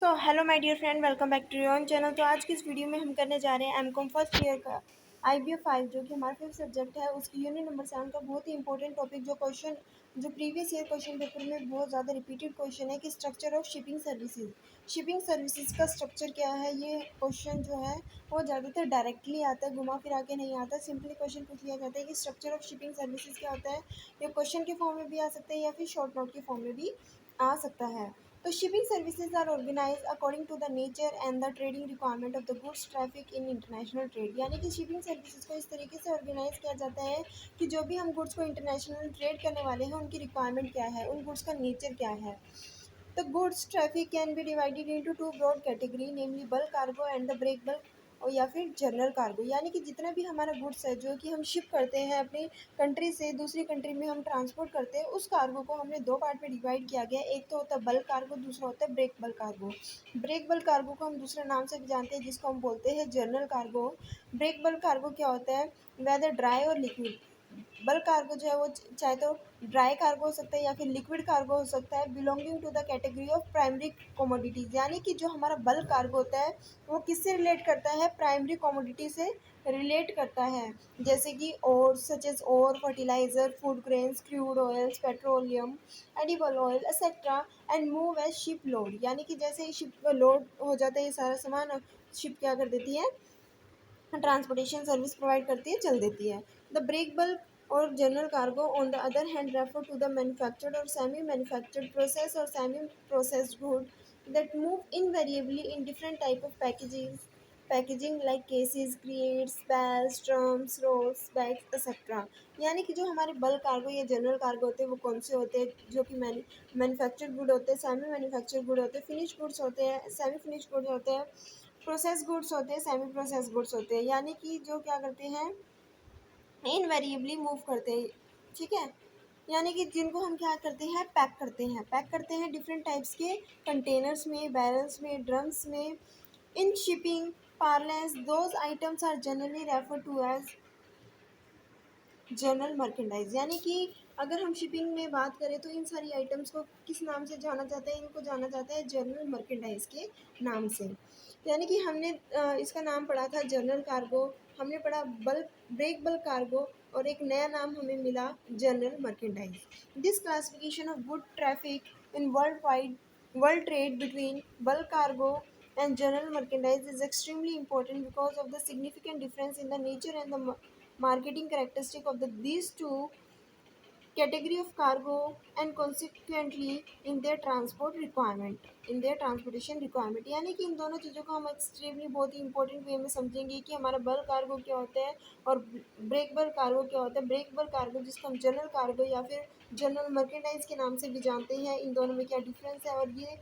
तो hello my dear friend, welcome back to your channel. तो आज की इस वीडियो में हम करने जा रहे हैं एमकॉम फर्स्ट ईयर का IBF 5 जो कि हमारा फिफ्थ सब्जेक्ट है, उसकी यूनिट नंबर 7 का बहुत ही इंपॉर्टेंट टॉपिक जो प्रीवियस ईयर क्वेश्चन पेपर में बहुत ज़्यादा रिपीटेड क्वेश्चन है कि structure of shipping services. Shipping services का स्ट्रक्चर क्या है, ये क्वेश्चन जो है वो ज़्यादातर डायरेक्टली आता है, घुमा फिरा के नहीं आता। सिंपली क्वेश्चन पूछ लिया जाता है कि स्ट्रक्चर ऑफ शिपिंग सर्विसेज क्या होता है। ये क्वेश्चन के फॉर्म में भी आ सकता है या फिर शॉर्ट नोट के फॉर्म में भी आ सकता है। तो shipping services are organized according to the nature and the trading requirement of the goods traffic in international trade। यानी कि शिपिंग सर्विसेज को इस तरीके से ऑर्गेनाइज किया जाता है कि जो भी हम गुड्स को इंटरनेशनल ट्रेड करने वाले हैं उनकी रिक्वायरमेंट क्या है, उन गुड्स का नेचर क्या है। The goods traffic can be divided into two broad category, namely bulk cargo and the break bulk और या फिर जनरल कार्गो। यानी कि जितना भी हमारा गुड्स है जो कि हम शिप करते हैं अपनी कंट्री से दूसरी कंट्री में हम ट्रांसपोर्ट करते हैं, उस कार्गो को हमने दो पार्ट में डिवाइड किया गया है। एक तो होता है बल्क कार्गो, दूसरा होता है break bulk cargo. Break bulk cargo को हम दूसरे नाम से भी जानते हैं जिसको हम बोलते हैं general cargo. Break bulk cargo क्या होता है, वेदर ड्राई और लिक्विड। बल्क कार्गो जो है वो चाहे तो ड्राई कार्गो हो सकता है या फिर लिक्विड कार्गो हो सकता है, belonging to the category of primary commodities. यानी कि जो हमारा बल्क कार्गो होता है वो किससे रिलेट करता है, प्राइमरी कमोडिटी से रिलेट करता है। जैसे कि और such as ore fertiliser, food grains, crude oils, petroleum, edible oil etcetera and move as ship load. यानी कि जैसे ही शिप लोड हो जाता है ये सारा सामान, शिप क्या कर देती है, ट्रांसपोर्टेशन सर्विस प्रोवाइड करती है, चल देती है। द ब्रेक बल्क और general cargo on the other hand refer to the manufactured और सेमी मैन्युफैक्चर्ड प्रोसेस और semi processed good that move invariably in different type of packaging like cases, crates, bags, drums, rolls, bags etcetera. यानी कि जो हमारे bulk cargo या general cargo होते हैं वो कौन से होते हैं, जो कि मैन्युफैक्चर्ड गुड होते हैं, सेमी मैन्युफैक्चर्ड गुड होते हैं, फिनिश गुड्स होते हैं, सेमी फिनिश गुड्स होते हैं, प्रोसेस गुड्स होते हैं, सेमी प्रोसेस गुड्स होते हैं। यानी कि जो क्या करते हैं, इनवेरिएबली मूव करते हैं। ठीक है, यानी कि जिनको हम क्या करते हैं, पैक करते हैं डिफरेंट टाइप्स के कंटेनर्स में, बैरल्स में, ड्रम्स में। In shipping parlance those items are generally refer to as general merchandise. यानी कि अगर हम शिपिंग में बात करें तो इन सारी आइटम्स को किस नाम से जाना जाता है, इनको जाना जाता है जनरल मर्केंडाइज के नाम से। यानी कि हमने इसका नाम पढ़ा था जनरल कार्गो, हमने पढ़ा बल्क ब्रेक बल्क कार्गो, और एक नया नाम हमें मिला general merchandise. This classification of good traffic in world trade between bulk cargo and general merchandise is extremely important because of the significant difference in the nature and the marketing characteristic of these two category of cargo and consequently in their transportation requirement। यानी कि इन दोनों चीज़ों को हम extremely बहुत ही important way में समझेंगे कि हमारा बल्क कार्गो क्या होता है और ब्रेक बल्क कार्गो क्या होता है। ब्रेक बल्क कार्गो जिसको हम जनरल कार्गो या फिर जनरल मर्केंडाइज के नाम से भी जानते हैं, इन दोनों में क्या डिफरेंस है। और ये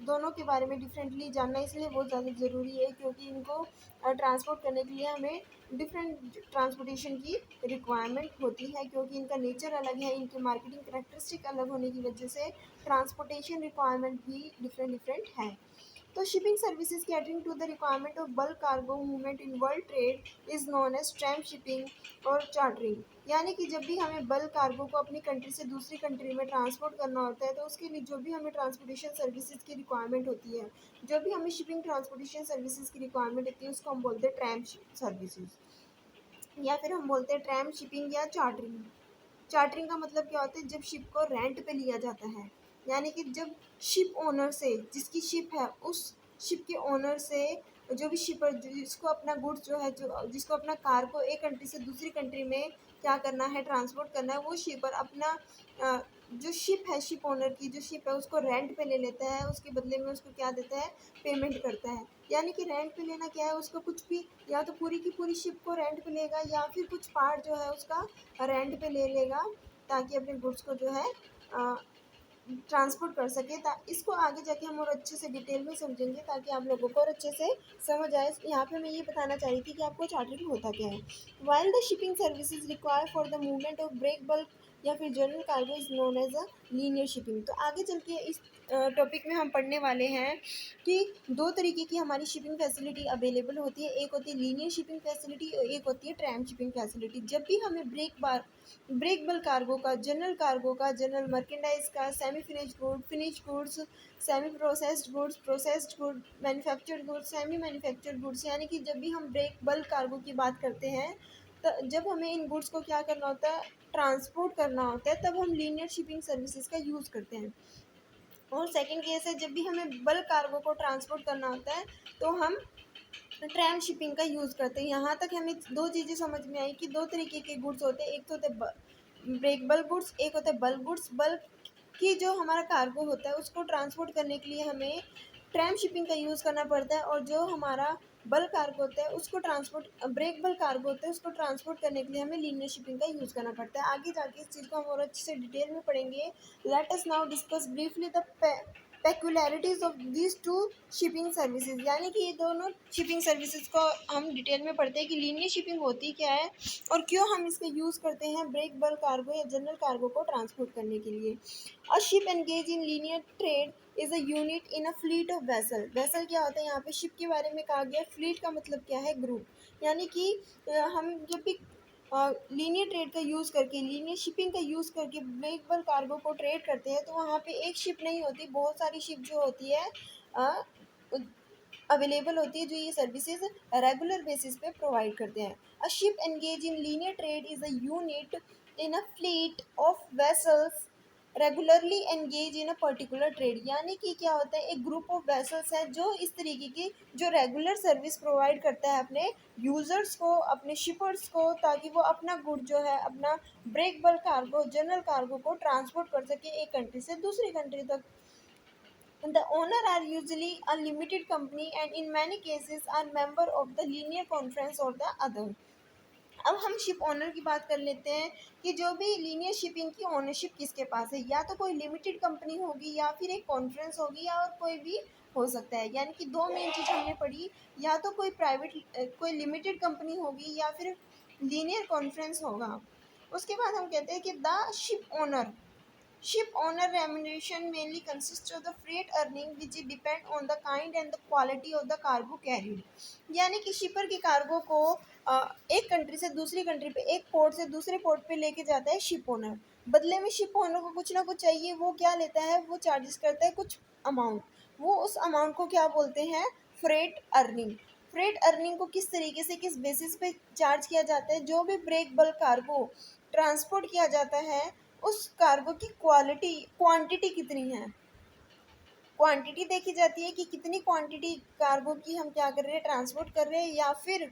दोनों के बारे में डिफरेंटली जानना इसलिए बहुत ज़्यादा ज़रूरी है क्योंकि इनको ट्रांसपोर्ट करने के लिए हमें डिफरेंट ट्रांसपोर्टेशन की रिक्वायरमेंट होती है, क्योंकि इनका नेचर अलग है, इनके मार्केटिंग करेक्टरिस्टिक अलग होने की वजह से ट्रांसपोर्टेशन रिक्वायरमेंट भी डिफरेंट है। तो shipping services catering to the requirement of bulk cargo movement in world trade is known as tramp shipping और चार्टरिंग। यानी कि जब भी हमें बल्क कार्गो को अपनी कंट्री से दूसरी कंट्री में ट्रांसपोर्ट करना होता है तो उसके लिए जो भी हमें ट्रांसपोर्टेशन सर्विसेज की रिक्वायरमेंट होती है, जो भी हमें शिपिंग ट्रांसपोर्टेशन सर्विसेज की रिक्वायरमेंट होती है उसको हम बोलते हैं ट्रैम सर्विसेज, या फिर हम बोलते हैं ट्रैम शिपिंग या चार्टरिंग। चार्टरिंग का मतलब क्या होता है, जब शिप को रेंट पे लिया जाता है। यानी कि जब शिप ओनर से, जिसकी शिप है उस शिप के ओनर से, जो भी शिपर जिसको अपना गुड्स जो है, जो जिसको अपना कार को एक कंट्री से दूसरी कंट्री में क्या करना है, ट्रांसपोर्ट करना है, वो शिपर अपना जो शिप है, शिप ओनर की जो शिप है उसको रेंट पे ले लेता है, उसके बदले में उसको क्या देता है, पेमेंट करता है। यानी कि रेंट पे लेना क्या है, उसको कुछ भी या तो पूरी की पूरी शिप को रेंट पे लेगा या फिर कुछ पार्ट जो है उसका रेंट पे ले लेगा ताकि अपने गुड्स को जो है ट्रांसपोर्ट कर सके। इसको आगे जाके हम और अच्छे से डिटेल में समझेंगे ताकि आप लोगों को और अच्छे से समझ आए। यहाँ पे मैं ये बताना चाह रही थी कि आपको चार्टरिंग होता क्या है। While the shipping services require for the movement of break bulk या फिर general cargo is known as a linear shipping. तो आगे चल के इस टॉपिक में हम पढ़ने वाले हैं कि दो तरीके की हमारी शिपिंग फैसिलिटी अवेलेबल होती है। एक होती है लीनियर शिपिंग फैसिलिटी और एक होती है ट्रैम शिपिंग फैसिलिटी। जब भी हमें ब्रेकबल कार्गो का, जनरल मर्केंडाइज का, semi finish goods, semi processed goods, processed good, manufactured goods, semi manufactured goods, यानी कि जब भी हम ब्रेकबल कार्गो की बात करते हैं तो जब हमें इन गुड्स को क्या करना होता है, ट्रांसपोर्ट करना होता है, तब हम लीनियर शिपिंग सर्विसेज का यूज़ करते हैं। और सेकंड केस है, जब भी हमें बल्क कार्गो को ट्रांसपोर्ट करना होता है तो हम ट्रैम शिपिंग का यूज़ करते हैं। यहाँ तक हमें दो चीज़ें समझ में आई कि दो तरीके के गुड्स होते हैं, एक तो होते हैं ब्रेकबल गुड्स, एक होता है बल्क गुड्स। बल्क की जो हमारा कार्गो होता है उसको ट्रांसपोर्ट करने के लिए हमें ट्रैम शिपिंग का यूज़ करना पड़ता है, और जो हमारा बल्क कार्गो होता है उसको ट्रांसपोर्ट ब्रेकबल कार्गो होता है उसको ट्रांसपोर्ट करने के लिए हमें लीनियर शिपिंग का यूज़ करना पड़ता है। आगे जाके इस चीज़ को हम और अच्छे से डिटेल में पढ़ेंगे। Let us now discuss briefly the peculiarities of these two shipping services, यानी कि ये दोनों शिपिंग सर्विसेज को हम डिटेल में पढ़ते हैं कि लीनियर शिपिंग होती क्या है और क्यों हम इसका यूज़ करते हैं ब्रेक बल्क कार्गो या जनरल कार्गो को ट्रांसपोर्ट करने के लिए। A ship engage in linear trade is a unit in a fleet of vessel. Vessel क्या होता है, यहाँ पे शिप के बारे में कहा गया। फ्लीट का मतलब क्या है, ग्रुप। यानी कि हम जब भी लीनियर ट्रेड का यूज़ करके, लीनियर शिपिंग का यूज़ करके ब्रेकबल कार्गो को ट्रेड करते हैं तो वहाँ पे एक शिप नहीं होती, बहुत सारी शिप जो होती है अवेलेबल होती है जो ये सर्विसेज रेगुलर बेसिस पे प्रोवाइड करते हैं। A ship engage in linear trade is a unit in a fleet of vessels regularly engage in a particular trade, यानी कि क्या होता है, एक ग्रुप ऑफ वेसल्स है जो इस तरीके की जो रेगुलर सर्विस प्रोवाइड करता है अपने यूज़र्स को, अपने शिपर्स को, ताकि वो अपना गुड जो है, अपना break bulk cargo, general cargo को ट्रांसपोर्ट कर सके एक कंट्री से दूसरी कंट्री तक। The owner are usually a limited company and in many cases are member of the linear conference or the other। अब हम शिप ओनर की बात कर लेते हैं कि जो भी लीनियर शिपिंग की ओनरशिप किसके पास है, या तो कोई लिमिटेड कंपनी होगी या फिर एक कॉन्फ्रेंस होगी या और कोई भी हो सकता है। यानी कि दो मेन चीज़ हमने पढ़ी, या तो कोई कोई लिमिटेड कंपनी होगी या फिर लीनियर कॉन्फ्रेंस होगा। उसके बाद हम कहते हैं कि the ship owner, ship owner remuneration mainly consists of the freight earning which depend on the kind and the quality of the cargo carried। यानी कि शिपर की कार्गो को एक कंट्री से दूसरी कंट्री पे, एक पोर्ट से दूसरे पोर्ट पे लेके जाता है शिप ओनर। बदले में शिप ओनर को कुछ ना कुछ चाहिए, वो क्या लेता है, वो चार्जेस करता है कुछ अमाउंट। वो उस अमाउंट को क्या बोलते हैं, फ्रेट अर्निंग। फ्रेट अर्निंग को किस तरीके से, किस बेसिस पे चार्ज किया जाता है, जो भी ब्रेक बल्क कार्गो ट्रांसपोर्ट किया जाता है उस कार्गो की क्वांटिटी कितनी है, क्वांटिटी देखी जाती है कि कितनी क्वांटिटी कार्गो की हम क्या कर रहे हैं, ट्रांसपोर्ट कर रहे हैं, या फिर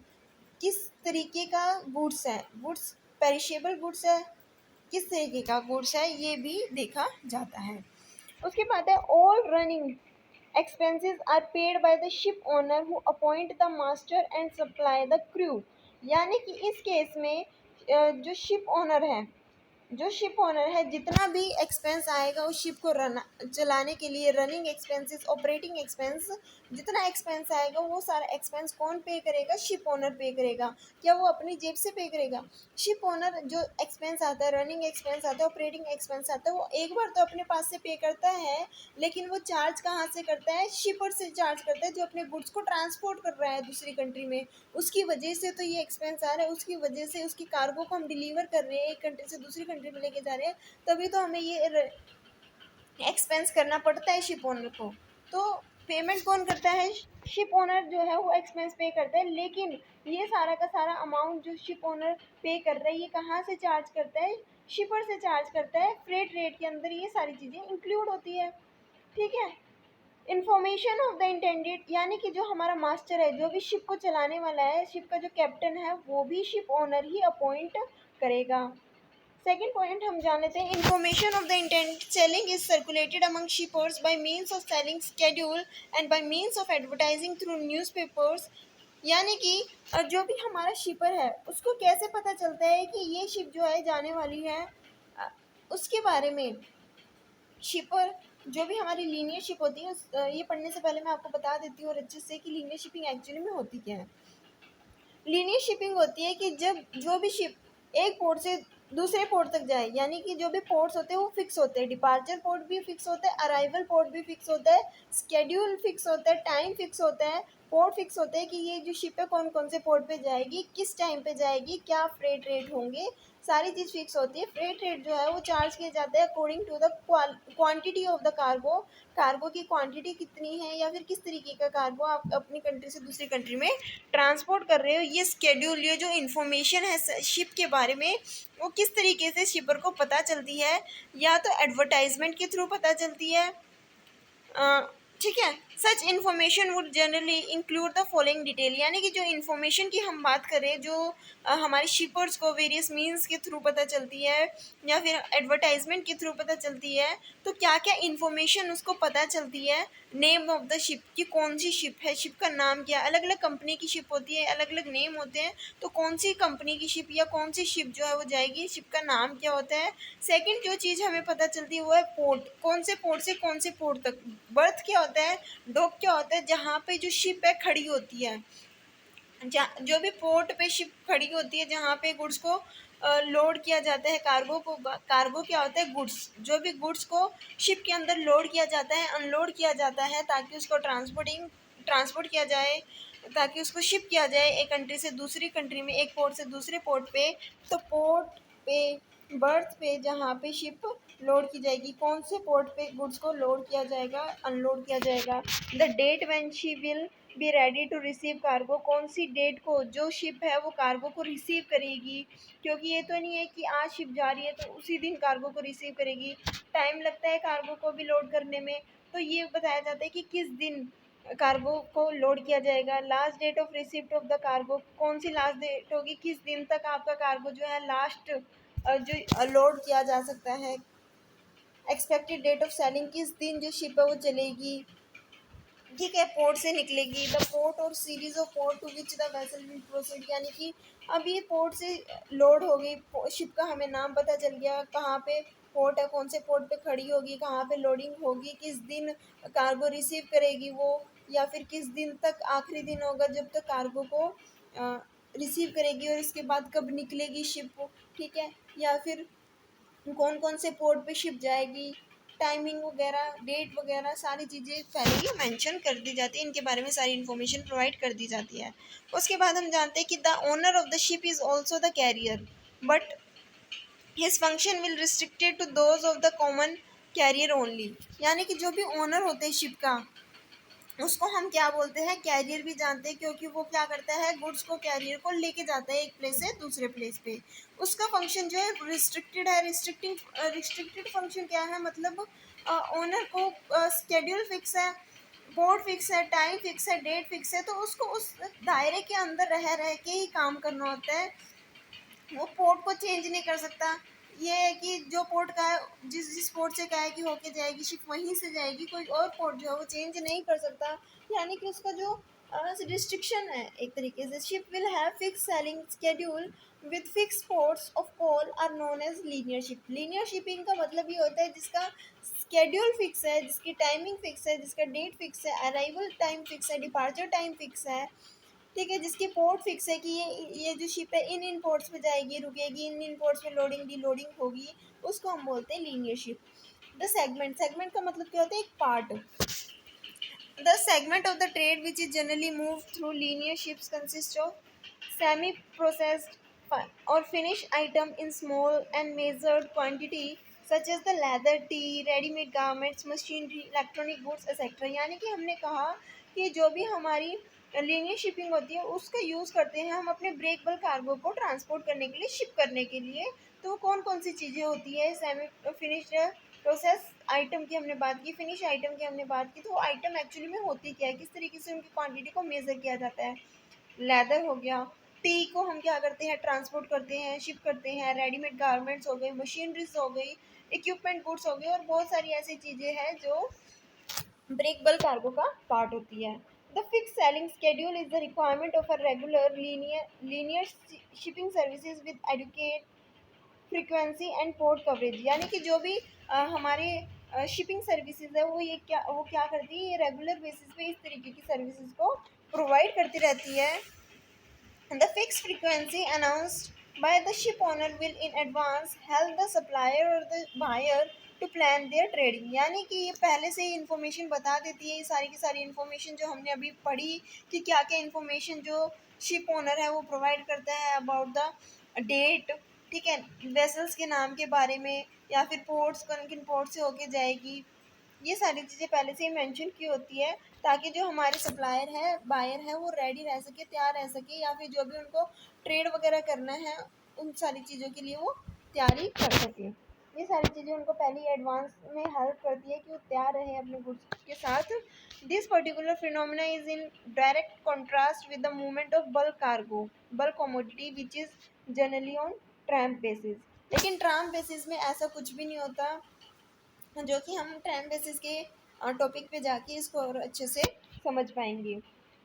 किस तरीके का गुड्स है, गुड्स पेरिशेबल गुड्स है, किस तरीके का गुड्स है, ये भी देखा जाता है। उसके बाद है all running expenses are paid by the ship owner who appoint the master and supply the crew। यानी कि इस केस में जो शिप ओनर है, जो शिप ओनर है, जितना भी एक्सपेंस आएगा उस शिप को चलाने के लिए, रनिंग एक्सपेंसेस, ऑपरेटिंग एक्सपेंस, जितना एक्सपेंस आएगा वो सारा एक्सपेंस कौन पे करेगा, शिप ओनर पे करेगा। क्या वो अपनी जेब से पे करेगा? शिप ओनर जो एक्सपेंस आता है, रनिंग एक्सपेंस आता है, ऑपरेटिंग एक्सपेंस आता है, वो एक बार तो अपने पास से पे करता है, लेकिन वो चार्ज कहाँ से करता है, शिपर से चार्ज करता है जो अपने गुड्स को ट्रांसपोर्ट कर रहा है दूसरी कंट्री में। उसकी वजह से तो ये एक्सपेंस आ रहा है, उसकी वजह से उसकी कार्गो को हम डिलीवर कर रहे हैं, एक कंट्री से दूसरी कंट्री में लेके जा रहे हैं, तभी तो हमें ये एक्सपेंस करना पड़ता है शिप ओनर को। तो पेमेंट कौन करता है, शिप ओनर जो है वो एक्सपेंस पे करता है, लेकिन ये सारा का सारा अमाउंट जो शिप ओनर पे कर रहा है ये कहाँ से चार्ज करता है, शिपर से चार्ज करता है। फ्रेट रेट के अंदर ये सारी चीज़ें इंक्लूड होती है। ठीक है। इन्फॉर्मेशन ऑफ द इंटेंडेड, यानी कि जो हमारा मास्टर है, जो भी शिप को चलाने वाला है, शिप का जो कैप्टन है, वो भी शिप ओनर ही अपॉइंट करेगा। सेकेंड पॉइंट हम जान लेते हैं, information of the intended selling is circulated among shippers bye means of selling schedule and bye means of advertising through newspapers. यानी कि जो भी हमारा शिपर है उसको कैसे पता चलता है कि ये शिप जो है जाने वाली है, उसके बारे में। शिपर जो भी हमारी लीनियर शिप होती है ये पढ़ने से पहले मैं आपको बता देती हूँ और अच्छे से कि लीनियर शिपिंग एक्चुअली में होती क्या है। लीनियर शिपिंग होती है कि जब जो भी शिप एक पोर्ट से दूसरे पोर्ट तक जाए, यानी कि जो भी पोर्ट्स होते हैं वो फिक्स होते हैं, डिपार्चर पोर्ट भी फिक्स होता है, अराइवल पोर्ट भी फिक्स होता है, स्केड्यूल फिक्स होता है, टाइम फिक्स होता है, पोर्ट फिक्स होते हैं कि ये जो शिप है कौन कौन से पोर्ट पे जाएगी, किस टाइम पे जाएगी, क्या फ्रेट रेट होंगे, सारी चीज़ फिक्स होती है। फ्रेट रेट जो है वो चार्ज किया जाता है according to the quantity of the cargo, cargo की क्वांटिटी कितनी है या फिर किस तरीके का कार्गो आप अपनी कंट्री से दूसरी कंट्री में ट्रांसपोर्ट कर रहे हो। ये स्केड्यूल, ये जो इन्फॉर्मेशन है शिप के बारे में, वो किस तरीके से शिपर को पता चलती है, या तो एडवर्टाइजमेंट के थ्रू पता चलती है, ठीक है। सच information would generally include the following detail, यानी कि जो इन्फॉर्मेशन की हम बात करें, जो हमारे शिपर्स को वेरियस मीन्स के थ्रू पता चलती है या फिर एडवर्टाइजमेंट के थ्रू पता चलती है, तो क्या क्या इन्फॉर्मेशन उसको पता चलती है। नेम ऑफ द शिप, की कौन सी शिप है, शिप का नाम क्या, अलग अलग कंपनी की शिप होती है, अलग अलग नेम होते हैं, तो कौन सी कंपनी की शिप या कौन सी शिप जो है वो जाएगी, शिप का नाम क्या होता है। सेकंड जो चीज़ हमें पता चलती है वो है पोर्ट, कौन से पोर्ट से कौन से पोर्ट तक। बर्थ क्या होता है, डॉक क्या होता है, जहाँ पे जो शिप है खड़ी होती है, जहाँ जो भी पोर्ट पे शिप खड़ी होती है, जहाँ पे गुड्स को लोड किया जाता है, कार्गो को, कार्गो क्या होता है, गुड्स, जो भी गुड्स को शिप के अंदर लोड किया जाता है, अनलोड किया जाता है, ताकि उसको ट्रांसपोर्ट किया जाए, ताकि उसको शिप किया जाए एक कंट्री से दूसरी कंट्री में, एक पोर्ट से दूसरे पोर्ट पे। तो पोर्ट पे, बर्थ पे जहाँ पे शिप लोड की जाएगी, कौन से पोर्ट पे गुड्स को लोड किया जाएगा, अनलोड किया जाएगा। The date when she will be ready to receive cargo, कौन सी डेट को जो शिप है वो कार्गो को रिसीव करेगी, क्योंकि ये तो नहीं है कि आज शिप जा रही है तो उसी दिन कार्गो को रिसीव करेगी, टाइम लगता है कार्गो को भी लोड करने में। तो ये बताया जाता है कि किस दिन कार्गो को लोड किया जाएगा। Last date of receipt of the cargo, कौन सी लास्ट डेट होगी, किस दिन तक आपका कार्गो जो है लास्ट जो लोड किया जा सकता है। एक्सपेक्टेड डेट ऑफ सेलिंग, किस दिन जो शिप है वो चलेगी, ठीक है, पोर्ट से निकलेगी। द पोर्ट और series of port to which the vessel will proceed, यानी कि अब ये पोर्ट से लोड हो गई शिप का, हमें नाम पता चल गया कहाँ पे पोर्ट है, कौन से पोर्ट पे खड़ी होगी, कहाँ पे लोडिंग होगी, किस दिन कार्गो रिसीव करेगी वो, या फिर किस दिन तक आखिरी दिन होगा जब तक कार्गो को रिसीव करेगी, और इसके बाद कब निकलेगी शिप, ठीक है, या फिर कौन कौन से पोर्ट पे शिप जाएगी, टाइमिंग वगैरह, डेट वगैरह, सारी चीज़ें पहले ही मेंशन कर दी जाती है, इनके बारे में सारी इन्फॉर्मेशन प्रोवाइड कर दी जाती है। उसके बाद हम जानते हैं कि the owner of the ship is also the carrier, but his function will restricted to those of the common carrier only, यानी कि जो भी ओनर होते हैं शिप का, उसको हम क्या बोलते हैं, कैरियर भी जानते हैं, क्योंकि वो क्या करता है, गुड्स को, कैरियर को लेके जाता है एक प्लेस से दूसरे प्लेस पे। उसका फंक्शन जो है रिस्ट्रिक्टेड है। रिस्ट्रिक्टेड फंक्शन क्या है, मतलब ओनर को स्केड्यूल फिक्स है, बोर्ड फिक्स है, टाइम फिक्स है, डेट फिक्स है, तो उसको उस दायरे के अंदर रह के ही काम करना होता है, वो पोर्ट को चेंज नहीं कर सकता। ये है कि जो पोर्ट का है, जिस जिस पोर्ट से क्या है कि होके जाएगी शिप, वहीं से जाएगी, कोई और पोर्ट जो है वो चेंज नहीं कर सकता, यानी कि उसका जो रिस्ट्रिक्शन है एक तरीके से। Ship will have fix sailing schedule with fix ports of call are known as linear ship. Linear shipping का मतलब ये होता है जिसका स्केड्यूल फिक्स है, जिसकी टाइमिंग फिक्स है, जिसका डेट फिक्स है, अराइवल टाइम फिक्स है, डिपार्चर टाइम फिक्स है, ठीक है, जिसकी पोर्ट फिक्स है कि ये जो शिप है इन पोर्ट्स पे जाएगी, रुकेगी, इन पोर्ट्स पे लोडिंग डी लोडिंग होगी, उसको हम बोलते हैं linear ship. The segment, segment का मतलब क्या होता है, एक part. The segment of the trade which is generally move through linear ships consist of semi processed और finish item in small and measured quantity such as the leather, tea, readymade garments, machinery, electronic goods etcetera, यानी कि हमने कहा कि जो भी हमारी linear shipping होती है उसका यूज़ करते हैं हम अपने ब्रेकबल कार्गो को ट्रांसपोर्ट करने के लिए, शिप करने के लिए। तो कौन कौन सी चीज़ें होती है, सेमी फिनिश्ड प्रोसेस आइटम की हमने बात की, फिनिश आइटम की हमने बात की, तो वो आइटम एक्चुअली में होती क्या है, किस तरीके से उनकी क्वांटिटी को मेज़र किया जाता है। लेदर हो गया, टी को हम क्या करते हैं, ट्रांसपोर्ट करते हैं, शिप करते हैं, रेडीमेड गारमेंट्स हो गए, मशीनरीज हो गई, इक्विपमेंट गुड्स हो गए, और बहुत सारी ऐसी चीज़ें हैं जो ब्रेकबल कार्गो का पार्ट होती है। The fix sailing schedule is the requirement of a regular linear shipping services with adequate frequency and port coverage, यानी कि जो भी हमारे शिपिंग सर्विसेज है वो क्या करती है, ये रेगुलर बेसिस पे इस तरीके की सर्विसेज को प्रोवाइड करती रहती है। The fix frequency announced by the ship owner will in advance help the supplier or the buyer to plan their trading। यानी कि ये पहले से ही इंफॉर्मेशन बता देती है, ये सारी की सारी इंफॉर्मेशन जो हमने अभी पढ़ी कि क्या क्या इंफॉर्मेशन जो शिप ओनर है वो प्रोवाइड करता है अबाउट द डेट, ठीक है, वेसल्स के नाम के बारे में, या फिर पोर्ट्स कौन किन पोर्ट से होके जाएगी, ये सारी चीज़ें पहले से ही मेंशन की होती है ताकि जो हमारे सप्लायर है बायर है वो रेडी रह सके, तैयार रह सके, या फिर जो भी उनको ट्रेड वगैरह करना है उन सारी चीज़ों के लिए वो तैयारी कर सके। ये सारी चीज़ें उनको पहले ही एडवांस में हेल्प करती है कि वो तैयार रहे अपने गुड्स के साथ। This particular phenomena is in direct contrast with the movement of bulk cargo, bulk commodity which is generally on tramp basis. लेकिन ट्राम बेसिस में ऐसा कुछ भी नहीं होता, जो कि हम टाइम बेसिस के टॉपिक पे जाके इसको और अच्छे से समझ पाएंगे।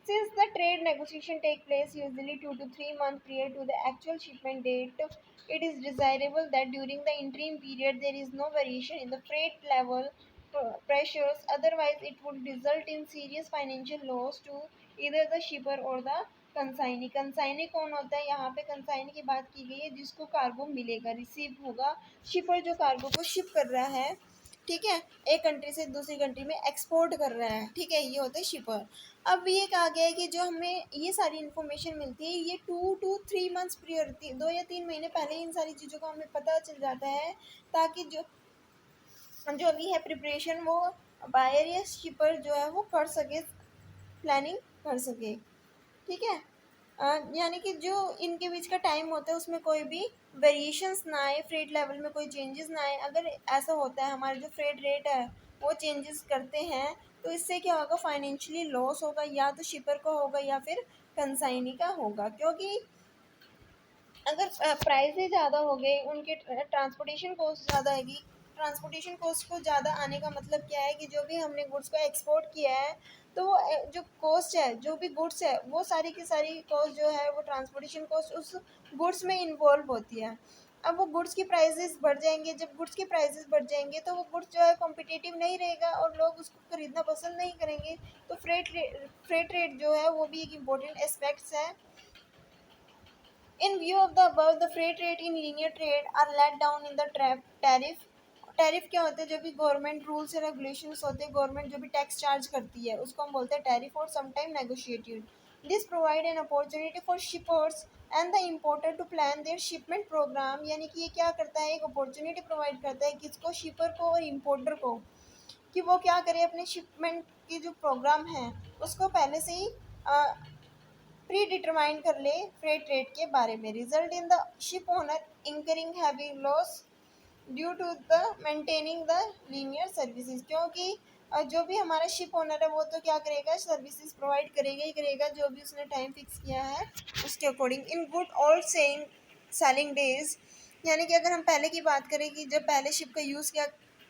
Since the trade negotiation take place usually 2 to 3 months prior to the actual shipment date, it is desirable that during the interim period there is no variation in the freight level pressures, otherwise it would result in serious financial loss to either the shipper or the consignee. Consignee कौन होता है, यहाँ पे consignee की बात की गई है जिसको कार्गो मिलेगा, रिसीव होगा। शिपर जो कार्गो को शिप कर रहा है, ठीक है, एक कंट्री से दूसरी कंट्री में एक्सपोर्ट कर रहा है, ठीक है, ये होता है शिपर। अब ये कहा गया है कि जो हमें ये सारी इन्फॉर्मेशन मिलती है ये 2 to 3 months प्रियोरिटी, 2 या 3 महीने पहले इन सारी चीज़ों का हमें पता चल जाता है ताकि जो जो भी है प्रिपरेशन वो बायर या शिपर जो है वो कर सके, प्लानिंग कर सके, ठीक है। यानी कि जो इनके बीच का टाइम होता है उसमें कोई भी वेरिएशंस ना आए, फ्रेट लेवल में कोई चेंजेस ना आए। अगर ऐसा होता है हमारा जो फ्रेट रेट है वो चेंजेस करते हैं तो इससे क्या होगा, फाइनेंशियली लॉस होगा, या तो शिपर को होगा या फिर कंसाइनी का होगा। क्योंकि अगर प्राइस ही ज़्यादा हो गए, उनके ट्रांसपोर्टेशन कॉस्ट ज़्यादा आएगी। ट्रांसपोर्टेशन कॉस्ट को ज़्यादा आने का मतलब क्या है कि जो भी हमने गुड्स को एक्सपोर्ट किया है तो वो जो कॉस्ट है, जो भी गुड्स है वो सारी की सारी कॉस्ट जो है वो ट्रांसपोर्टेशन कॉस्ट उस गुड्स में इन्वॉल्व होती है। अब वो गुड्स की प्राइसेस बढ़ जाएंगे, जब गुड्स की प्राइसेस बढ़ जाएंगे तो वो गुड्स जो है कॉम्पिटिटिव नहीं रहेगा और लोग उसको खरीदना पसंद नहीं करेंगे। तो फ्रेट रेट जो है वो भी एक इम्पोर्टेंट एस्पेक्ट्स है। In view of the above, the freight rate in linear trade are let down in the tariff। Tariff क्या होते हैं, जो भी गवर्नमेंट रूल्स एंड रेगुलेशंस होते हैं, गवर्नमेंट जो भी टैक्स चार्ज करती है उसको हम बोलते हैं टैरिफ, और sometime negotiated. This provide an opportunity for shippers and the importer to plan their shipment programme. यानी कि ये क्या करता है, एक अपॉर्चुनिटी प्रोवाइड करता है किसको, शिपर को और इम्पोर्टर को, कि वो क्या करे अपने शिपमेंट की जो प्रोग्राम है उसको पहले से ही प्री डिटरमाइन कर ले फ्रेट रेट के बारे में। Result in the ship owner incurring heavy loss due to the maintaining the linear services. क्योंकि जो भी हमारा शिप ओनर है वो तो क्या करेगा, सर्विसेज प्रोवाइड करेगा ही करेगा जो भी उसने टाइम फिक्स किया है उसके according. In good old saying selling days, यानी कि अगर हम पहले की बात करें कि जब पहले शिप का यूज़ किया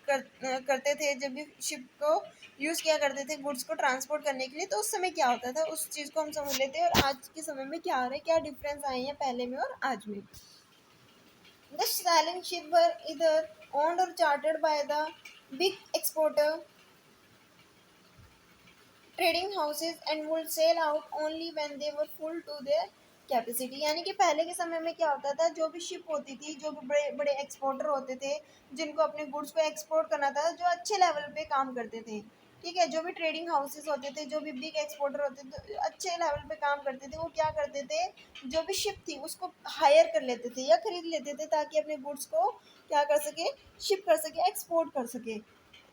करते थे, जब भी शिप को यूज़ किया करते थे गुड्स को ट्रांसपोर्ट करने के लिए, तो उस समय क्या होता था उस चीज़ को हम समझ लेते हैं। और आज के समय में क्या आ रहा है, क्या डिफरेंस आए हैं पहले में और आज में। The sailing ship were either owned or chartered by the big exporter trading houses and would sail out only when they were full to their capacity. यानी कि पहले के समय में क्या होता था, जो भी शिप होती थी, जो भी बड़े बड़े एक्सपोर्टर होते थे जिनको अपने गुड्स को एक्सपोर्ट करना था, जो अच्छे लेवल पे काम करते थे, ठीक है, जो भी ट्रेडिंग हाउसेस होते थे, जो भी बिग एक्सपोर्टर होते थे अच्छे लेवल पे काम करते थे, वो क्या करते थे, जो भी शिप थी उसको हायर कर लेते थे या खरीद लेते थे ताकि अपने गुड्स को क्या कर सके, शिप कर सके, एक्सपोर्ट कर सके,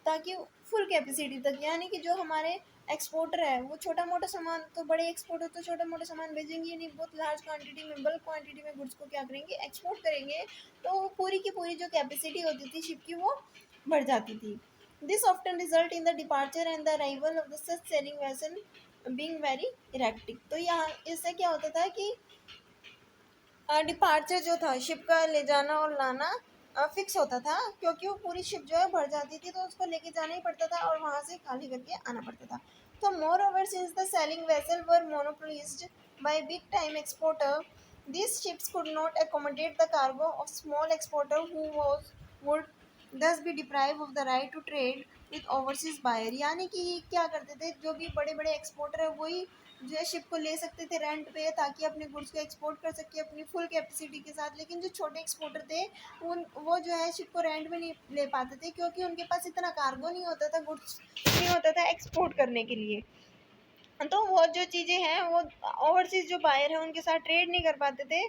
ताकि फुल कैपेसिटी तक। यानी कि जो हमारे एक्सपोर्टर है वो छोटा मोटा सामान, तो बड़े एक्सपोर्टर तो छोटा मोटा सामान भेजेंगे नहीं, बहुत लार्ज क्वांटिटी में, बल्क क्वांटिटी में गुड्स को क्या करेंगे, एक्सपोर्ट करेंगे। तो पूरी की पूरी जो कैपेसिटी होती थी शिप की वो बढ़ जाती थी। This often result in the departure and the arrival of the such selling vessel being very erratic. तो यहाँ इससे क्या होता था कि डिपार्चर जो था शिप का ले जाना और लाना फिक्स होता था, क्योंकि वो पूरी शिप जो है भर जाती थी तो उसको लेके जाना ही पड़ता था और वहाँ से खाली करके आना पड़ता था। तो moreover since the sailing vessel were monopolised by big time exporter, these ships could not accommodate the cargo of small exporter who was would thus be deprived of the right to trade with overseas buyer, यानी कि ये क्या करते थे, जो भी बड़े बड़े एक्सपोर्टर है वही जो है शिप को ले सकते थे रेंट पे, ताकि अपने गुड्स को एक्सपोर्ट कर सके अपनी फुल कैपेसिटी के साथ। लेकिन जो छोटे एक्सपोर्टर थे उन वो जो है शिप को रेंट पे नहीं ले पाते थे, क्योंकि उनके पास इतना कार्गो नहीं होता था, गुड्स नहीं होता था एक्सपोर्ट करने के लिए। तो वो जो चीज़ें हैं वो ओवरसीज जो बायर है उनके साथ ट्रेड नहीं कर पाते थे।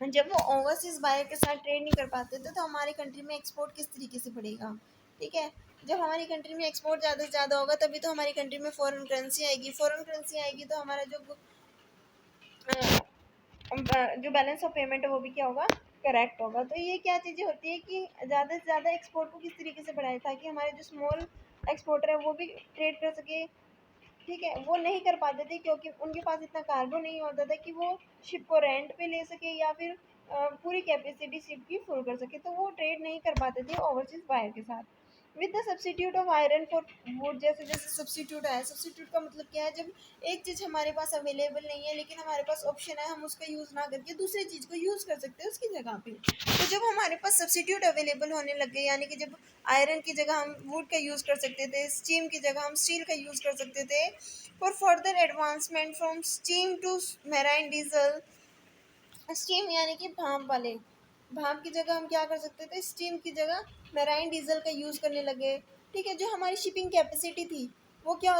जब वो ओवरसीज बायर के साथ ट्रेड नहीं कर पाते थे तो हमारी कंट्री में एक्सपोर्ट किस तरीके से बढ़ेगा, ठीक है। जब हमारी कंट्री में एक्सपोर्ट ज़्यादा से ज़्यादा होगा तभी तो हमारी कंट्री में फॉरेन करेंसी आएगी, फॉरेन करेंसी आएगी तो हमारा जो बैलेंस ऑफ पेमेंट है वो भी क्या होगा, करेक्ट होगा। तो ये क्या चीज़ें होती है कि ज़्यादा से ज़्यादा एक्सपोर्ट को किस तरीके से बढ़ाए ताकि हमारे जो स्मॉल एक्सपोर्टर है वो भी ट्रेड कर सके, ठीक है। वो नहीं कर पाते थे क्योंकि उनके पास इतना कार्गो नहीं होता था कि वो शिप को रेंट पे ले सके या फिर पूरी कैपेसिटी शिप की फुल कर सके, तो वो ट्रेड नहीं कर पाते थे ओवरसीज बायर के साथ। With the substitute of iron for would, जैसे जैसे सब्सिट्यूट आया, सब्सिट्यूट का मतलब क्या है, जब एक चीज़ हमारे पास अवेलेबल नहीं है लेकिन हमारे पास ऑप्शन है हम उसका यूज़ ना करके दूसरी चीज़ को यूज़ कर सकते हैं उसकी जगह पे। तो जब हमारे पास सब्सिट्यूट अवेलेबल होने लग गए, यानी कि जब आयरन की जगह हम वुड का यूज़ कर सकते थे, स्टीम की जगह हम स्टील का यूज़ कर सकते थे, for further advancement from steam to marine diesel, steam यानी कि भाप वाले, भाप की जगह हम क्या कर सकते थे, स्टीम की जगह मैराइन डीजल का यूज़ करने लगे, ठीक है। जो हमारी शिपिंग कैपेसिटी थी वो क्या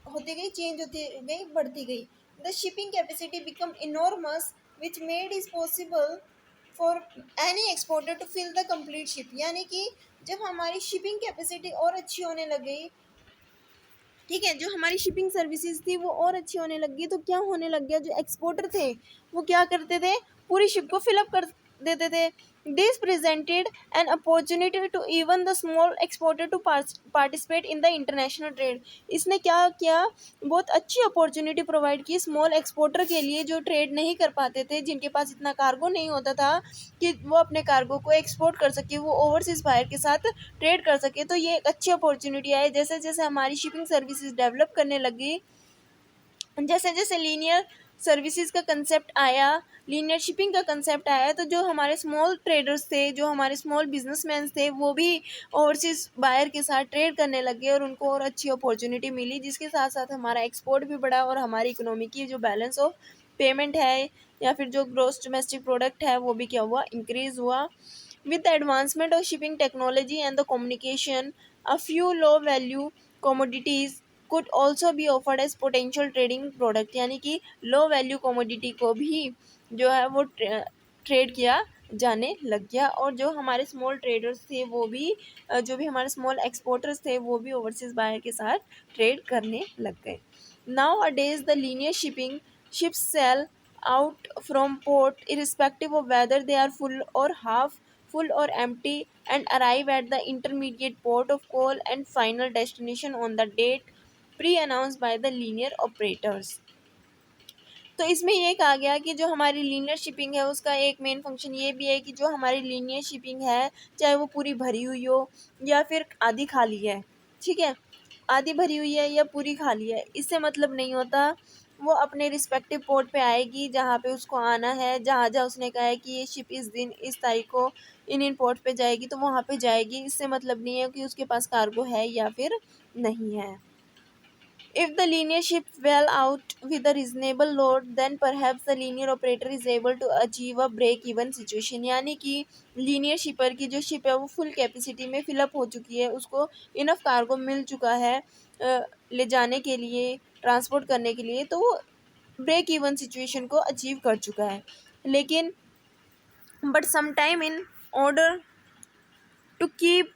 होती गई, चेंज होती गई, बढ़ती गई। The shipping capacity become enormous which made is possible for any exporter to fill the complete ship, यानी कि जब हमारी शिपिंग कैपेसिटी और अच्छी होने लग गई, ठीक है, जो हमारी शिपिंग सर्विसेज थी वो और अच्छी होने लग गई, तो क्या होने लग गया, जो एक्सपोर्टर थे वो क्या करते थे, पूरी शिप को फिलअप कर देते थे। This presented an opportunity to even the small exporter to participate in the international trade. इसने क्या किया, बहुत अच्छी अपॉर्चुनिटी प्रोवाइड की स्मॉल एक्सपोर्टर के लिए जो ट्रेड नहीं कर पाते थे, जिनके पास इतना कार्गो नहीं होता था कि वो अपने कार्गो को एक्सपोर्ट कर सके, वो ओवरसीज बायर के साथ ट्रेड कर सके। तो ये एक अच्छी अपॉर्चुनिटी है। जैसे जैसे हमारी शिपिंग सर्विसेज डेवलप करने लगी, जैसे जैसे लीनियर सर्विसेज का कंसेप्ट आया, लीनियर शिपिंग का कंसेप्ट आया, तो जो हमारे स्मॉल ट्रेडर्स थे, जो हमारे स्मॉल बिजनेसमैन थे, वो भी ओवरसीज बायर के साथ ट्रेड करने लगे और उनको और अच्छी अपॉर्चुनिटी मिली, जिसके साथ साथ हमारा एक्सपोर्ट भी बढ़ा और हमारी इकोनॉमी की जो बैलेंस ऑफ पेमेंट है या फिर जो ग्रोस डोमेस्टिक प्रोडक्ट है वो भी क्या हुआ, इंक्रीज हुआ। With the advancement of shipping technology and the communication, a few low value commodities could also be offered as potential trading product, यानी कि लो वैल्यू कमोडिटी को भी जो है वो ट्रेड किया जाने लग गया, और जो हमारे स्मॉल ट्रेडर्स थे वो भी जो भी हमारे स्मॉल एक्सपोर्टर्स थे वो भी ओवरसीज बायर के साथ ट्रेड करने लग गए। Now a days the linear shipping ships sell out from port irrespective of whether they are full or half full or empty, and arrive at the intermediate port of call and final destination on the date pre-announced by the linear operators। तो इसमें ये कहा गया कि जो हमारी linear shipping है उसका एक मेन फंक्शन ये भी है कि जो हमारी लीनियर शिपिंग है, चाहे वो पूरी भरी हुई हो या फिर आधी खाली है, ठीक है, आधी भरी हुई है या पूरी खाली है, इससे मतलब नहीं होता। वो अपने रिस्पेक्टिव पोर्ट पे आएगी जहाँ पे उसको आना है, जहाँ जहाँ उसने कहा है कि ये शिप इस दिन इस तारीख को इन पोर्ट पे जाएगी तो वहाँ पे जाएगी, इससे मतलब नहीं है कि उसके पास कार्गो है या फिर नहीं है। If the linear ship well out with a reasonable load, then perhaps the linear operator is able to achieve a break-even situation। यानी कि linear shipper की जो ship है वो full capacity में fill up हो चुकी है, उसको enough cargo मिल चुका है ले जाने के लिए, transport करने के लिए, तो वो break even situation को achieve कर चुका है। लेकिन but sometime in order to keep